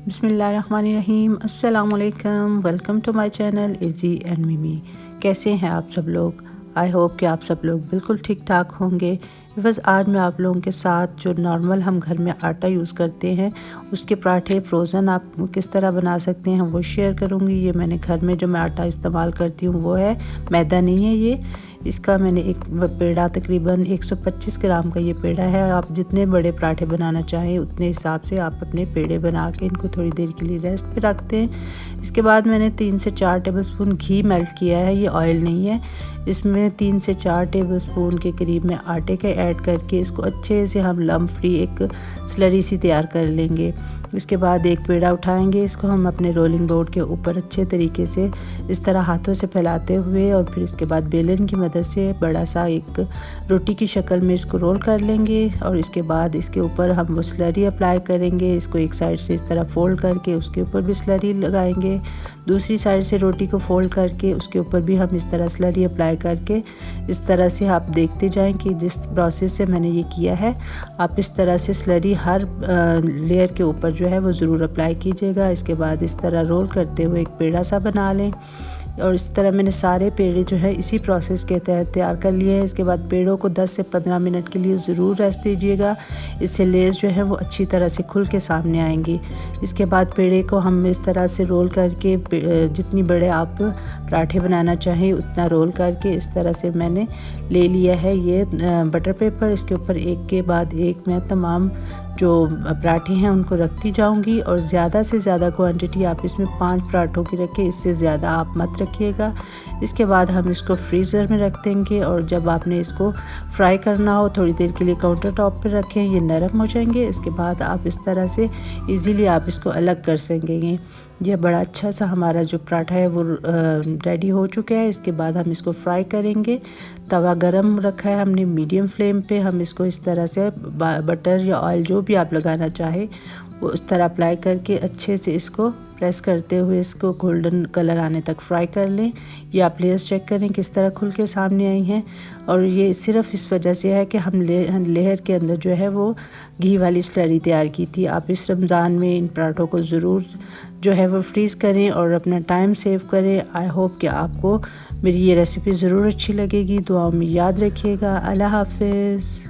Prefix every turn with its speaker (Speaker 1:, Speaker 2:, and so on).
Speaker 1: बिस्मिल्लाहिर्रहमानिर्रहीम। अस्सलामुअलैकुम। Welcome to my channel Izzy and Mimi. कैसे हैं आप सब लोग? आई होप कि आप सब लोग बिल्कुल ठीक ठाक होंगे। बस आज मैं आप लोगों के साथ जो नॉर्मल हम घर में आटा यूज़ करते हैं उसके पराठे फ्रोज़न आप किस तरह बना सकते हैं वो शेयर करूँगी। ये मैंने घर में जो मैं आटा इस्तेमाल करती हूँ वो है, मैदा नहीं है ये। इसका मैंने एक पेड़ा तकरीबन 125 ग्राम का ये पेड़ा है। आप जितने बड़े पराठे बनाना चाहें उतने हिसाब से आप अपने पेड़े बना के इनको थोड़ी देर के लिए रेस्ट पे रखते हैं। इसके बाद मैंने 3 से 4 टेबलस्पून घी मेल्ट किया है, ये ऑयल नहीं है। इसमें 3 से 4 टेबलस्पून के करीब में आटे के ऐड करके इसको अच्छे से हम लम्प फ्री एक स्लरी सी तैयार कर लेंगे। इसके बाद एक पेड़ा उठाएंगे, इसको हम अपने रोलिंग बोर्ड के ऊपर अच्छे तरीके से इस तरह हाथों से फैलाते हुए और फिर उसके बाद बेलन की मदद से बड़ा सा एक रोटी की शक्ल में इसको रोल कर लेंगे। और इसके बाद इसके ऊपर हम वो स्लरी अप्लाई करेंगे। इसको एक साइड से इस तरह फोल्ड करके उसके ऊपर भी स्लरी लगाएंगे, दूसरी साइड से रोटी को फोल्ड करके उसके ऊपर भी हम इस तरह स्लरी अप्लाई करके इस तरह से आप देखते जाएं कि जिस प्रोसेस से मैंने ये किया है आप इस तरह से स्लरी हर लेयर के ऊपर जो है वो ज़रूर अप्लाई कीजिएगा। इसके बाद इस तरह रोल करते हुए एक पेड़ा सा बना लें और इस तरह मैंने सारे पेड़े जो है इसी प्रोसेस के तहत तैयार कर लिए हैं। इसके बाद पेड़ों को 10 से 15 मिनट के लिए ज़रूर रेस्ट दीजिएगा, इससे लेस जो है वो अच्छी तरह से खुल के सामने आएंगी। इसके बाद पेड़े को हम इस तरह से रोल करके जितनी बड़े आप पराठे बनाना चाहें उतना रोल करके इस तरह से मैंने ले लिया है ये बटर पेपर। इसके ऊपर एक के बाद एक मैं तमाम जो पराठे हैं उनको रखती जाऊंगी और ज़्यादा से ज़्यादा क्वांटिटी आप इसमें 5 पराठों की रखें, इससे ज़्यादा आप मत रखिएगा। इसके बाद हम इसको फ्रीज़र में रख देंगे और जब आपने इसको फ्राई करना हो थोड़ी देर के लिए काउंटर टॉप पर रखें, ये नरम हो जाएंगे। इसके बाद आप इस तरह से इजीली आप इसको अलग कर सकेंगे। यह बड़ा अच्छा सा हमारा जो पराठा है वो रेडी हो चुका है। इसके बाद हम इसको फ्राई करेंगे। तवा गरम रखा है हमने मीडियम फ्लेम पे। हम इसको इस तरह से बटर या ऑयल जो भी आप लगाना चाहे वो उस तरह अप्लाई करके अच्छे से इसको प्रेस करते हुए इसको गोल्डन कलर आने तक फ्राई कर लें। ये आप लेयर्स चेक करें किस तरह खुल के सामने आई हैं और ये सिर्फ इस वजह से है कि हम लेयर के अंदर जो है वो घी वाली स्लरी तैयार की थी। आप इस रमज़ान में इन पराठों को ज़रूर जो है वो फ्रीज़ करें और अपना टाइम सेव करें। आई होप कि आपको मेरी ये रेसिपी ज़रूर अच्छी लगेगी। दुआओं में याद रखिएगा। अल्लाह हाफ़िज़।